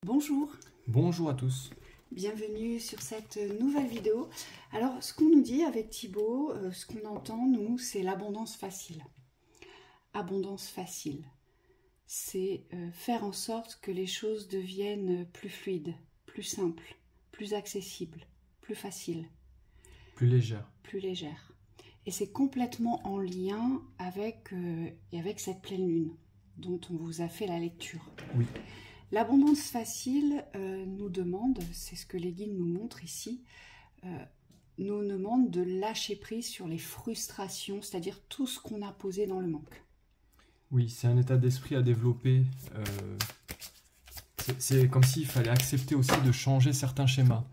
Bonjour, Bonjour à tous. bienvenue sur cette nouvelle vidéo. Alors, ce qu'on nous dit avec Thibaut, ce qu'on entend, nous, c'est l'abondance facile. Abondance facile, c'est faire en sorte que les choses deviennent plus fluides, plus simples, plus accessibles, plus faciles, Plus légère. plus légères. Et c'est complètement en lien avec cette pleine lune dont on vous a fait la lecture. Oui. L'abondance facile nous demande, c'est ce que les guides nous montrent ici, nous demande de lâcher prise sur les frustrations, c'est-à-dire tout ce qu'on a posé dans le manque. Oui, c'est un état d'esprit à développer. C'est comme s'il fallait accepter aussi de changer certains schémas.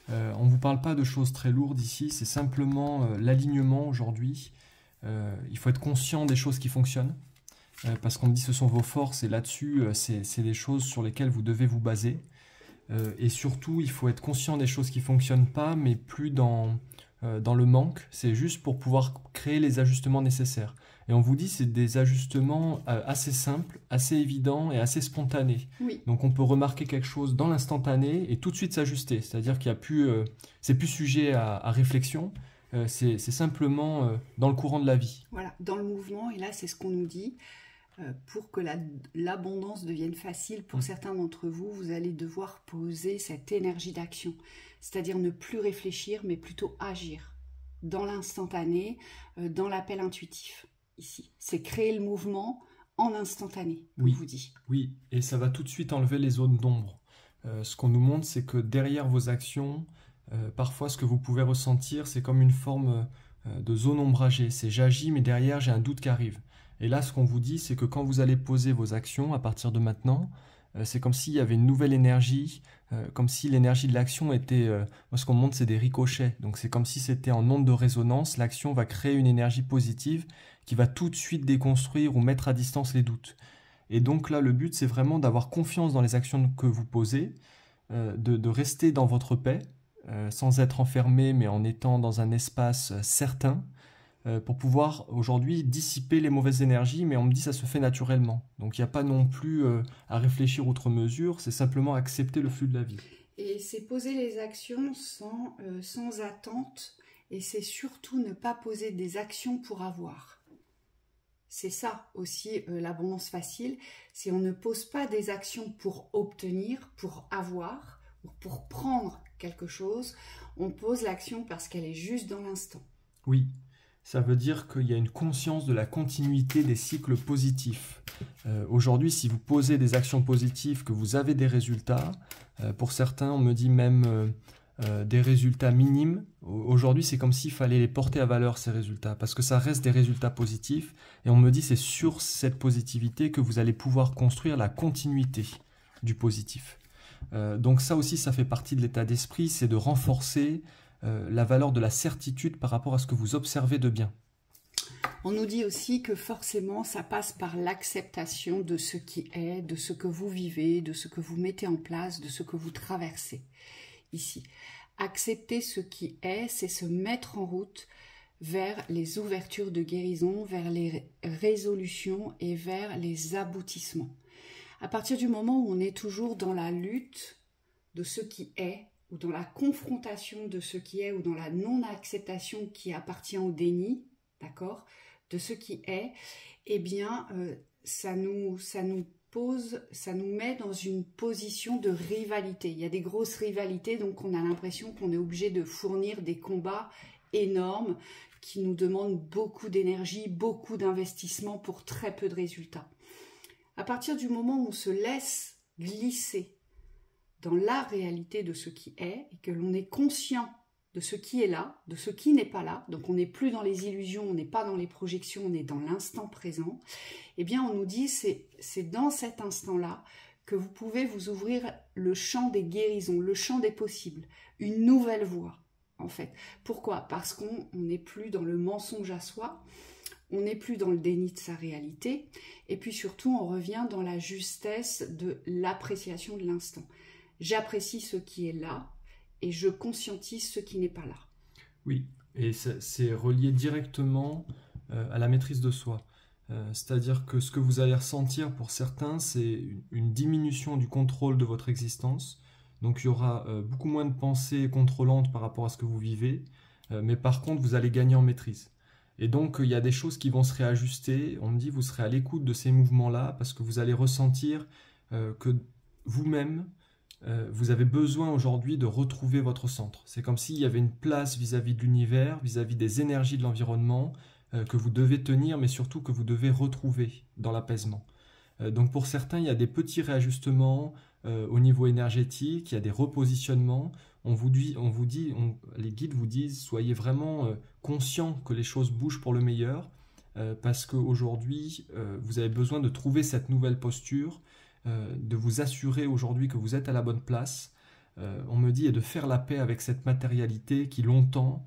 On ne vous parle pas de choses très lourdes ici, c'est simplement l'alignement aujourd'hui. Il faut être conscient des choses qui fonctionnent. Parce qu'on me dit ce sont vos forces et là-dessus, c'est des choses sur lesquelles vous devez vous baser. Et surtout, il faut être conscient des choses qui ne fonctionnent pas, mais plus dans le manque. C'est juste pour pouvoir créer les ajustements nécessaires. Et on vous dit c'est des ajustements assez simples, assez évidents et assez spontanés. Oui. Donc on peut remarquer quelque chose dans l'instantané et tout de suite s'ajuster. C'est-à-dire qu'il y a plus, c'est plus sujet à réflexion. C'est simplement dans le courant de la vie. Voilà, dans le mouvement, et là c'est ce qu'on nous dit, pour que l'abondance devienne facile pour certains d'entre vous, vous allez devoir poser cette énergie d'action, c'est-à-dire ne plus réfléchir, mais plutôt agir dans l'instantané, dans l'appel intuitif. Ici, c'est créer le mouvement en instantané, Oui. on vous dit. Oui, et ça va tout de suite enlever les zones d'ombre. Ce qu'on nous montre, c'est que derrière vos actions, parfois ce que vous pouvez ressentir, c'est comme une forme de zone ombragée. C'est j'agis, mais derrière j'ai un doute qui arrive. Et là, ce qu'on vous dit, c'est que quand vous allez poser vos actions à partir de maintenant, c'est comme s'il y avait une nouvelle énergie, comme si l'énergie de l'action était... moi, ce qu'on me montre, c'est des ricochets. Donc c'est comme si c'était en onde de résonance. L'action va créer une énergie positive qui va tout de suite déconstruire ou mettre à distance les doutes. Et donc là, le but, c'est vraiment d'avoir confiance dans les actions que vous posez, de rester dans votre paix, sans être enfermé, mais en étant dans un espace certain, pour pouvoir aujourd'hui dissiper les mauvaises énergies, mais on me dit ça se fait naturellement. Donc il n'y a pas non plus à réfléchir outre mesure, c'est simplement accepter le flux de la vie. Et c'est poser les actions sans attente, et c'est surtout ne pas poser des actions pour avoir. C'est ça aussi l'abondance facile, c'est on ne pose pas des actions pour obtenir, pour avoir, ou pour prendre quelque chose, on pose l'action parce qu'elle est juste dans l'instant. Oui, ça veut dire qu'il y a une conscience de la continuité des cycles positifs. Aujourd'hui, si vous posez des actions positives, que vous avez des résultats, pour certains, on me dit même des résultats minimes. Aujourd'hui, c'est comme s'il fallait les porter à valeur, ces résultats, parce que ça reste des résultats positifs. Et on me dit c'est sur cette positivité que vous allez pouvoir construire la continuité du positif. Donc ça aussi, ça fait partie de l'état d'esprit, c'est de renforcer la valeur de la certitude par rapport à ce que vous observez de bien. On nous dit aussi que forcément, ça passe par l'acceptation de ce qui est, de ce que vous vivez, de ce que vous mettez en place, de ce que vous traversez ici. Accepter ce qui est, c'est se mettre en route vers les ouvertures de guérison, vers les résolutions et vers les aboutissements. À partir du moment où on est toujours dans la lutte de ce qui est, ou dans la confrontation de ce qui est, ou dans la non-acceptation qui appartient au déni, d'accord, de ce qui est, eh bien, ça nous met dans une position de rivalité. Il y a des grosses rivalités, donc on a l'impression qu'on est obligé de fournir des combats énormes qui nous demandent beaucoup d'énergie, beaucoup d'investissement pour très peu de résultats. À partir du moment où on se laisse glisser dans la réalité de ce qui est et que l'on est conscient de ce qui est là, de ce qui n'est pas là, donc on n'est plus dans les illusions, on n'est pas dans les projections, on est dans l'instant présent, eh bien on nous dit c'est dans cet instant-là que vous pouvez vous ouvrir le champ des guérisons, le champ des possibles, une nouvelle voie en fait. Pourquoi? Parce qu'on n'est plus dans le mensonge à soi, on n'est plus dans le déni de sa réalité, et puis surtout on revient dans la justesse de l'appréciation de l'instant. J'apprécie ce qui est là et je conscientise ce qui n'est pas là. Oui, et c'est relié directement à la maîtrise de soi. C'est-à-dire que ce que vous allez ressentir pour certains, c'est une diminution du contrôle de votre existence. Donc il y aura beaucoup moins de pensées contrôlantes par rapport à ce que vous vivez, mais par contre vous allez gagner en maîtrise. Et donc il y a des choses qui vont se réajuster. On me dit vous serez à l'écoute de ces mouvements-là parce que vous allez ressentir que vous-même, vous avez besoin aujourd'hui de retrouver votre centre. C'est comme s'il y avait une place vis-à-vis de l'univers, vis-à-vis des énergies de l'environnement, que vous devez tenir, mais surtout que vous devez retrouver dans l'apaisement. Donc pour certains, il y a des petits réajustements au niveau énergétique, il y a des repositionnements. Les guides vous disent, soyez vraiment conscients que les choses bougent pour le meilleur, parce qu'aujourd'hui, vous avez besoin de trouver cette nouvelle posture, de vous assurer aujourd'hui que vous êtes à la bonne place. On me dit, et de faire la paix avec cette matérialité qui longtemps,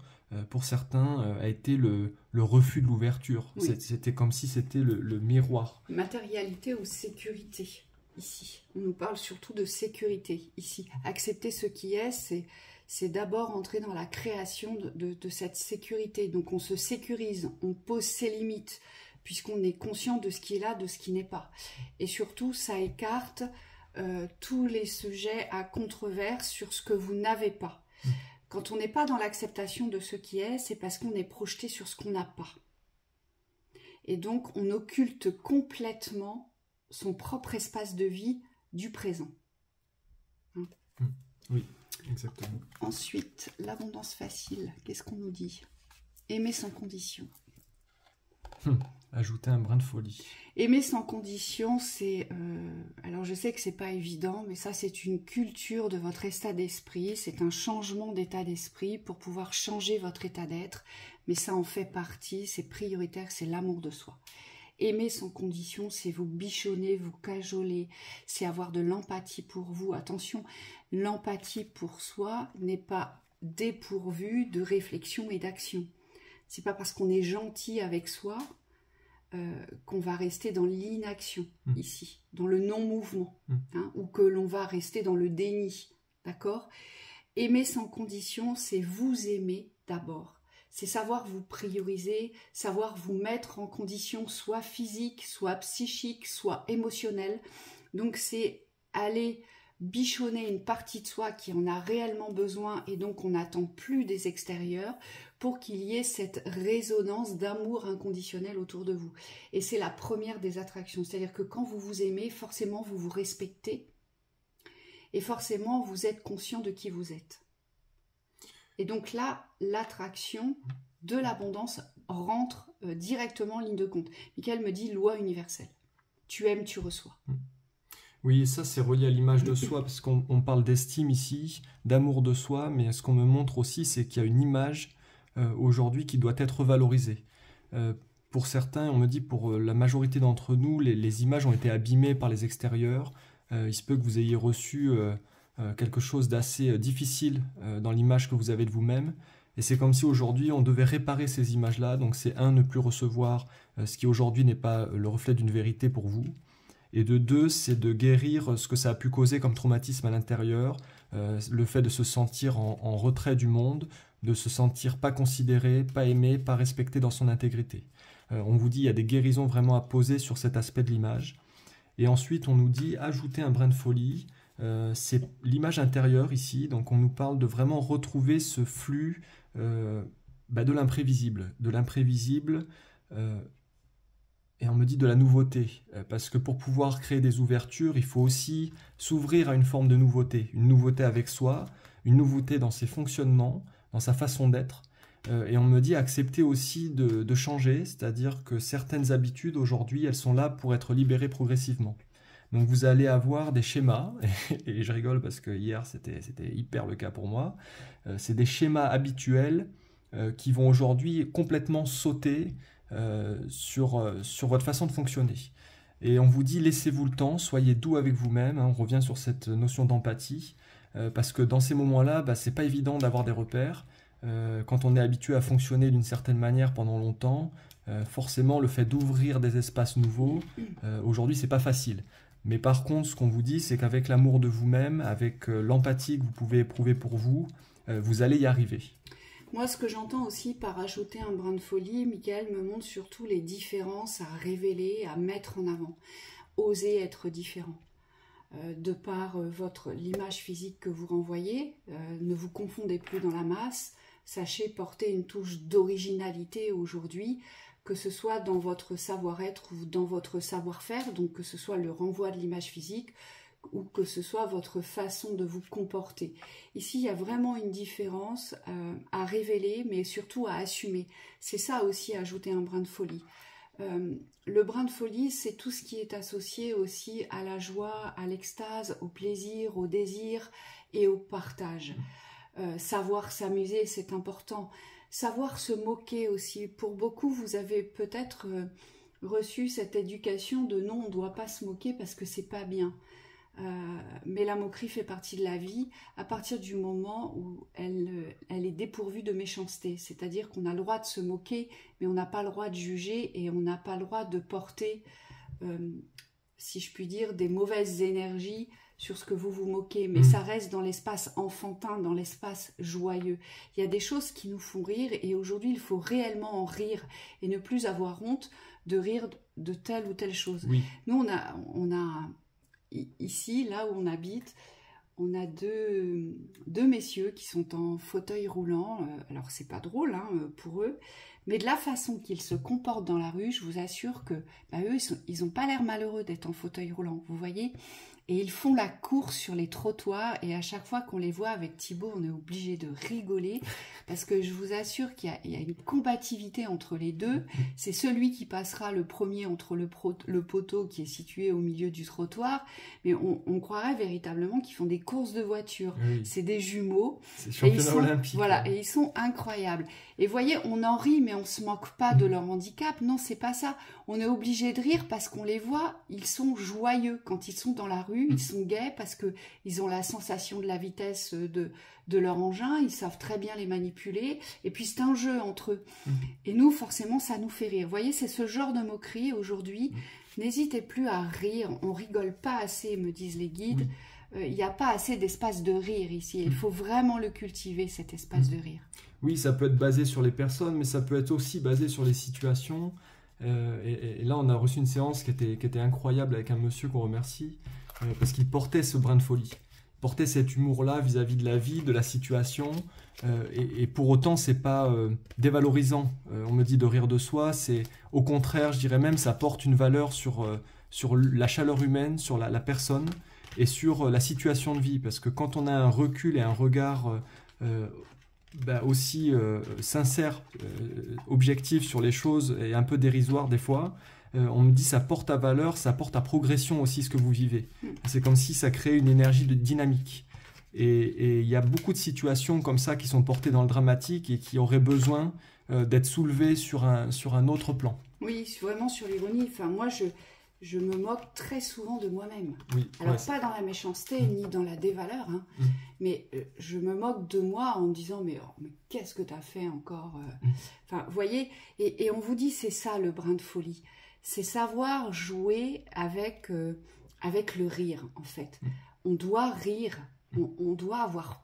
pour certains, a été le refus de l'ouverture. Oui. C'était comme si c'était le miroir. Matérialité ou sécurité, ici. On nous parle surtout de sécurité, ici. Accepter ce qui est, c'est d'abord entrer dans la création de cette sécurité. Donc on se sécurise, on pose ses limites, puisqu'on est conscient de ce qui est là, de ce qui n'est pas. Et surtout, ça écarte tous les sujets à controverse sur ce que vous n'avez pas. Quand on n'est pas dans l'acceptation de ce qui est, c'est parce qu'on est projeté sur ce qu'on n'a pas. Et donc, on occulte complètement son propre espace de vie du présent. Hein? Oui, exactement. Ensuite, l'abondance facile, qu'est-ce qu'on nous dit? Aimer sans condition. Ajouter un brin de folie. Aimer sans condition, c'est... alors je sais que c'est pas évident, mais ça c'est une culture de votre état d'esprit, c'est un changement d'état d'esprit pour pouvoir changer votre état d'être, mais ça en fait partie, c'est prioritaire, c'est l'amour de soi. Aimer sans condition, c'est vous bichonner, vous cajoler, c'est avoir de l'empathie pour vous. Attention, l'empathie pour soi n'est pas dépourvue de réflexion et d'action. C'est pas parce qu'on est gentil avec soi qu'on va rester dans l'inaction ici, dans le non-mouvement, hein, ou que l'on va rester dans le déni, d'accord? Aimer sans condition, c'est vous aimer d'abord. C'est savoir vous prioriser, savoir vous mettre en condition soit physique, soit psychique, soit émotionnelle. Donc c'est aller bichonner une partie de soi qui en a réellement besoin et donc on n'attend plus des extérieurs pour qu'il y ait cette résonance d'amour inconditionnel autour de vous. Et c'est la première des attractions, c'est-à-dire que quand vous vous aimez, forcément vous vous respectez et forcément vous êtes conscient de qui vous êtes. Et donc là, l'attraction de l'abondance rentre directement en ligne de compte. Michael me dit loi universelle. Tu aimes, tu reçois. Oui, ça c'est relié à l'image de soi, parce qu'on parle d'estime ici, d'amour de soi, mais ce qu'on me montre aussi, c'est qu'il y a une image aujourd'hui qui doit être valorisée. Pour certains, on me dit pour la majorité d'entre nous, les images ont été abîmées par les extérieurs. Il se peut que vous ayez reçu quelque chose d'assez difficile dans l'image que vous avez de vous-même. Et c'est comme si aujourd'hui on devait réparer ces images-là. Donc c'est ne plus recevoir ce qui aujourd'hui n'est pas le reflet d'une vérité pour vous. Et de deux, c'est de guérir ce que ça a pu causer comme traumatisme à l'intérieur, le fait de se sentir en retrait du monde, de se sentir pas considéré, pas aimé, pas respecté dans son intégrité. On vous dit il y a des guérisons vraiment à poser sur cet aspect de l'image. Et ensuite, on nous dit ajouter un brin de folie. C'est l'image intérieure ici, donc on nous parle de vraiment retrouver ce flux de l'imprévisible. De l'imprévisible, et on me dit de la nouveauté, parce que pour pouvoir créer des ouvertures, il faut aussi s'ouvrir à une forme de nouveauté. Une nouveauté avec soi, une nouveauté dans ses fonctionnements, dans sa façon d'être. Et on me dit accepter aussi de changer, c'est-à-dire que certaines habitudes aujourd'hui, elles sont là pour être libérées progressivement. Donc vous allez avoir des schémas, et je rigole parce que hier c'était hyper le cas pour moi, c'est des schémas habituels qui vont aujourd'hui complètement sauter sur votre façon de fonctionner. Et on vous dit laissez-vous le temps, soyez doux avec vous-même, hein, on revient sur cette notion d'empathie, parce que dans ces moments-là, c'est pas évident d'avoir des repères. Quand on est habitué à fonctionner d'une certaine manière pendant longtemps, forcément le fait d'ouvrir des espaces nouveaux, aujourd'hui c'est pas facile. Mais par contre, ce qu'on vous dit, c'est qu'avec l'amour de vous-même, avec l'empathie que vous pouvez éprouver pour vous, vous allez y arriver. Moi, ce que j'entends aussi par ajouter un brin de folie, Michael me montre surtout les différences à révéler, à mettre en avant. Oser être différent. De par l'image physique que vous renvoyez, ne vous confondez plus dans la masse. Sachez porter une touche d'originalité aujourd'hui, que ce soit dans votre savoir-être ou dans votre savoir-faire, donc que ce soit le renvoi de l'image physique ou que ce soit votre façon de vous comporter. Ici, il y a vraiment une différence à révéler, mais surtout à assumer. C'est ça aussi, ajouter un brin de folie. Le brin de folie, c'est tout ce qui est associé aussi à la joie, à l'extase, au plaisir, au désir et au partage. Savoir s'amuser, c'est important. Savoir se moquer aussi. Pour beaucoup, vous avez peut-être reçu cette éducation de non, on ne doit pas se moquer parce que c'est pas bien. Mais la moquerie fait partie de la vie à partir du moment où elle est dépourvue de méchanceté. C'est-à-dire qu'on a le droit de se moquer, mais on n'a pas le droit de juger et on n'a pas le droit de porter, si je puis dire, des mauvaises énergies sur ce que vous vous moquez. Mais ça reste dans l'espace enfantin, dans l'espace joyeux. Il y a des choses qui nous font rire et aujourd'hui, il faut réellement en rire et ne plus avoir honte de rire de telle ou telle chose. Oui. Nous, on a ici, là où on habite, on a deux messieurs qui sont en fauteuil roulant. Alors, c'est pas drôle pour eux, mais de la façon qu'ils se comportent dans la rue, je vous assure que eux, ils n'ont pas l'air malheureux d'être en fauteuil roulant, vous voyez. Et ils font la course sur les trottoirs et à chaque fois qu'on les voit avec Thibaut, on est obligé de rigoler parce que je vous assure qu'il y a une combativité entre les deux. C'est celui qui passera le premier entre le poteau qui est situé au milieu du trottoir, mais on croirait véritablement qu'ils font des courses de voiture. Oui. C'est des jumeaux. C'est championnat olympique. Voilà, et ils sont incroyables. Et vous voyez, on en rit, mais on ne se moque pas de leur handicap. Non, c'est pas ça. On est obligé de rire parce qu'on les voit, ils sont joyeux quand ils sont dans la rue. Ils sont gais parce qu'ils ont la sensation de la vitesse de leur engin, ils savent très bien les manipuler, et puis c'est un jeu entre eux. Et nous, forcément, ça nous fait rire. Vous voyez, c'est ce genre de moquerie aujourd'hui. N'hésitez plus à rire, on rigole pas assez, me disent les guides. Il n'y a pas assez d'espace de rire ici. Il faut vraiment le cultiver, cet espace de rire. Oui, ça peut être basé sur les personnes, mais ça peut être aussi basé sur les situations. Et là, on a reçu une séance qui était incroyable avec un monsieur qu'on remercie. Parce qu'il portait ce brin de folie, il portait cet humour-là vis-à-vis de la vie, de la situation, et pour autant, c'est pas dévalorisant. On me dit de rire de soi, c'est au contraire, je dirais même, ça porte une valeur sur la chaleur humaine, sur la personne, et sur la situation de vie, parce que quand on a un recul et un regard aussi sincère, objectif sur les choses, et un peu dérisoire des fois, on me dit ça porte à valeur, ça porte à progression aussi ce que vous vivez. C'est comme si ça créait une énergie de dynamique. Et il y a beaucoup de situations comme ça qui sont portées dans le dramatique et qui auraient besoin d'être soulevées sur un autre plan. Oui, vraiment sur l'ironie. Enfin, moi, je me moque très souvent de moi-même. Oui, alors, pas dans la méchanceté ni dans la dévaleur, mais je me moque de moi en me disant mais qu'est-ce que tu as fait encore Enfin, vous voyez, et on vous dit c'est ça le brin de folie. C'est savoir jouer avec le rire, en fait. On doit rire, on doit avoir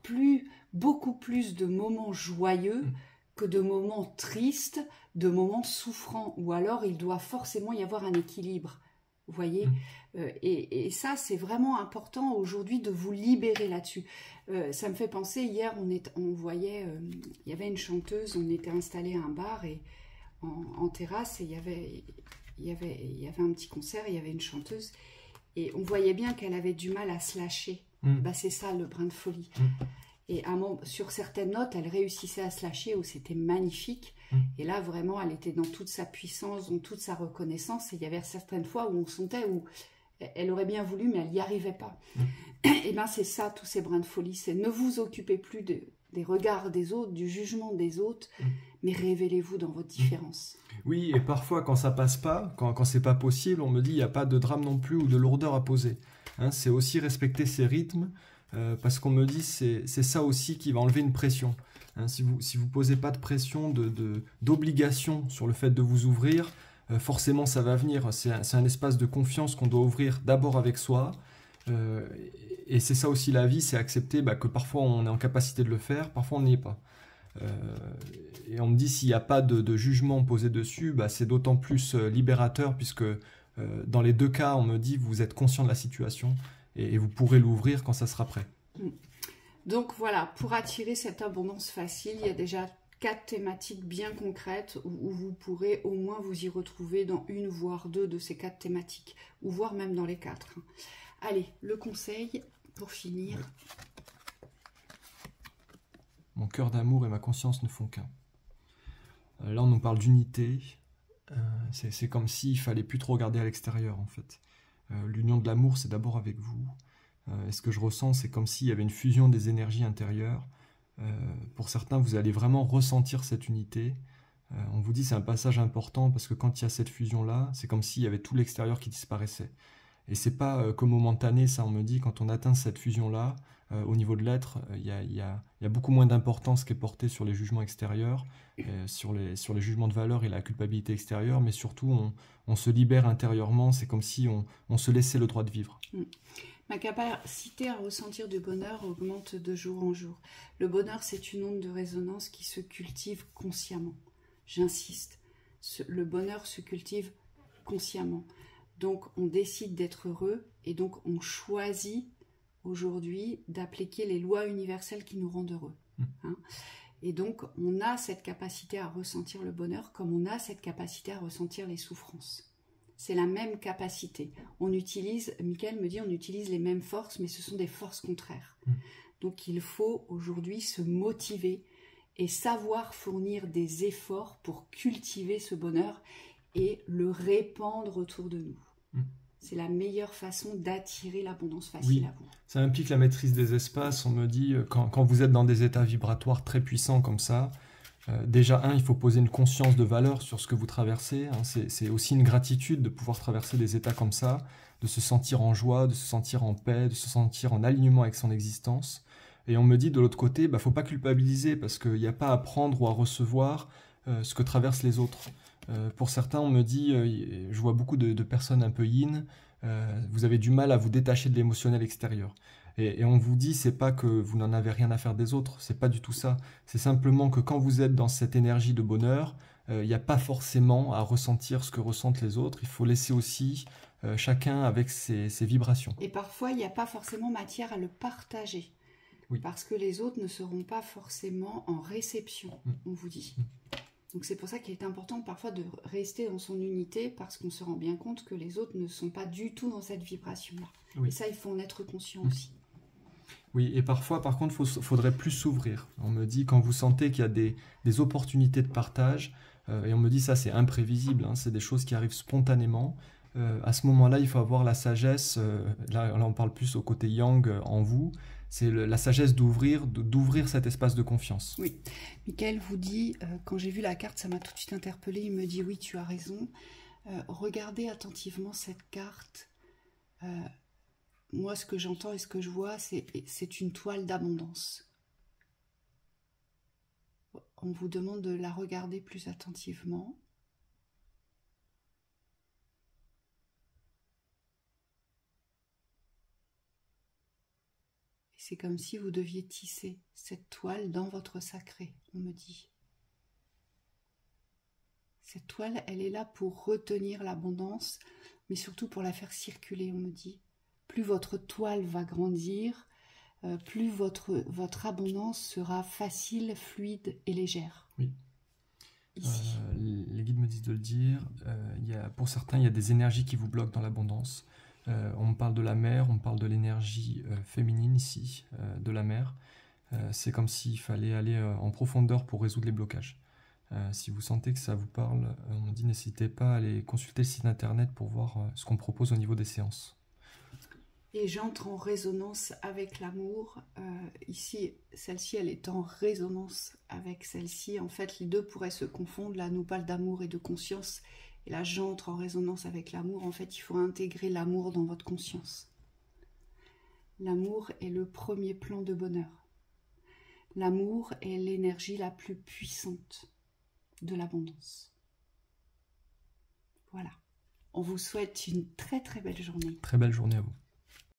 beaucoup plus de moments joyeux que de moments tristes, de moments souffrants, ou alors il doit forcément y avoir un équilibre, vous voyez. Et ça, c'est vraiment important aujourd'hui de vous libérer là-dessus. Ça me fait penser, hier, on voyait, il y avait une chanteuse, on était installé à un bar et en terrasse, et il y avait un petit concert, il y avait une chanteuse, et on voyait bien qu'elle avait du mal à se lâcher. C'est ça le brin de folie. Et sur certaines notes, elle réussissait à se lâcher, où c'était magnifique. Et là, vraiment, elle était dans toute sa puissance, dans toute sa reconnaissance. Et il y avait certaines fois où on sentait où elle aurait bien voulu, mais elle n'y arrivait pas. Et bien, c'est ça, tous ces brins de folie. C'est ne vous occupez plus des regards des autres, du jugement des autres, mais révélez-vous dans votre différence. Oui, et parfois, quand ça passe pas, quand c'est pas possible, on me dit il n'y a pas de drame non plus ou de lourdeur à poser. C'est aussi respecter ses rythmes, parce qu'on me dit c'est ça aussi qui va enlever une pression. Si vous posez pas de pression, d'obligation sur le fait de vous ouvrir, forcément ça va venir. C'est un espace de confiance qu'on doit ouvrir d'abord avec soi. Et c'est ça aussi la vie, c'est accepter que parfois on est en capacité de le faire, parfois on n'y est pas. Et on me dit s'il n'y a pas de jugement posé dessus, bah, c'est d'autant plus libérateur puisque dans les deux cas, on me dit vous êtes conscient de la situation et vous pourrez l'ouvrir quand ça sera prêt. Donc voilà, pour attirer cette abondance facile, il y a déjà 4 thématiques bien concrètes où vous pourrez au moins vous y retrouver dans une voire 2 de ces 4 thématiques, ou voire même dans les 4. Allez, le conseil pour finir. Mon cœur d'amour et ma conscience ne font qu'un. Là, on nous parle d'unité. C'est comme s'il fallait plus trop regarder à l'extérieur, en fait. L'union de l'amour, c'est d'abord avec vous. Et ce que je ressens, c'est comme s'il y avait une fusion des énergies intérieures. Pour certains, vous allez vraiment ressentir cette unité. On vous dit c'est un passage important parce que quand il y a cette fusion-là, c'est comme s'il y avait tout l'extérieur qui disparaissait. Et c'est pas que momentané, ça on me dit, quand on atteint cette fusion-là, au niveau de l'être, il y a beaucoup moins d'importance qui est portée sur les jugements extérieurs, sur les jugements de valeur et la culpabilité extérieure, mais surtout on se libère intérieurement, c'est comme si on se laissait le droit de vivre. Ma capacité à ressentir du bonheur augmente de jour en jour. Le bonheur, c'est une onde de résonance qui se cultive consciemment. J'insiste, le bonheur se cultive consciemment. Donc, on décide d'être heureux et donc on choisit aujourd'hui d'appliquer les lois universelles qui nous rendent heureux. Hein. Et donc, on a cette capacité à ressentir le bonheur comme on a cette capacité à ressentir les souffrances. C'est la même capacité. On utilise, Michael me dit, on utilise les mêmes forces, mais ce sont des forces contraires. Donc il faut aujourd'hui se motiver et savoir fournir des efforts pour cultiver ce bonheur et le répandre autour de nous. C'est la meilleure façon d'attirer l'abondance facile à vous. Ça implique la maîtrise des espaces. On me dit, quand vous êtes dans des états vibratoires très puissants comme ça, déjà, il faut poser une conscience de valeur sur ce que vous traversez. Hein. C'est aussi une gratitude de pouvoir traverser des états comme ça, de se sentir en joie, de se sentir en paix, de se sentir en alignement avec son existence. Et on me dit de l'autre côté, il ne faut pas culpabiliser parce qu'il n'y a pas à prendre ou à recevoir ce que traversent les autres. Pour certains, on me dit, je vois beaucoup de personnes un peu yin, vous avez du mal à vous détacher de l'émotionnel extérieur. Et on vous dit, c'est pas que vous n'en avez rien à faire des autres, c'est pas du tout ça. C'est simplement que quand vous êtes dans cette énergie de bonheur, il n'y a pas forcément à ressentir ce que ressentent les autres. Il faut laisser aussi chacun avec ses vibrations. Et parfois, il n'y a pas forcément matière à le partager. Oui. Parce que les autres ne seront pas forcément en réception, on vous dit. Donc c'est pour ça qu'il est important parfois de rester dans son unité parce qu'on se rend bien compte que les autres ne sont pas du tout dans cette vibration-là. Oui. Et ça, il faut en être conscient aussi. Oui, et parfois, par contre, faudrait plus s'ouvrir. On me dit, quand vous sentez qu'il y a des opportunités de partage, et on me dit ça, c'est imprévisible, hein, c'est des choses qui arrivent spontanément. À ce moment-là, il faut avoir la sagesse, là on parle plus au côté yang en vous, c'est la sagesse d'ouvrir cet espace de confiance. Oui, Michael vous dit, quand j'ai vu la carte, ça m'a tout de suite interpellée, il me dit oui, tu as raison, regardez attentivement cette carte. Moi, ce que j'entends et ce que je vois, c'est une toile d'abondance. On vous demande de la regarder plus attentivement. C'est comme si vous deviez tisser cette toile dans votre sacré, on me dit. Cette toile, elle est là pour retenir l'abondance, mais surtout pour la faire circuler, on me dit. Plus votre toile va grandir, plus votre abondance sera facile, fluide et légère. Oui. Les guides me disent de le dire. Pour certains, il y a des énergies qui vous bloquent dans l'abondance. On me parle de la mer, on me parle de l'énergie féminine ici, de la mer. C'est comme s'il fallait aller en profondeur pour résoudre les blocages. Si vous sentez que ça vous parle, on me dit n'hésitez pas à aller consulter le site internet pour voir ce qu'on propose au niveau des séances. Et j'entre en résonance avec l'amour. Ici, celle-ci, elle est en résonance avec celle-ci. En fait, les deux pourraient se confondre. Là, nous parle d'amour et de conscience. Et là, j'entre en résonance avec l'amour. En fait, il faut intégrer l'amour dans votre conscience. L'amour est le premier plan de bonheur. L'amour est l'énergie la plus puissante de l'abondance. Voilà. On vous souhaite une très très belle journée. Très belle journée à vous.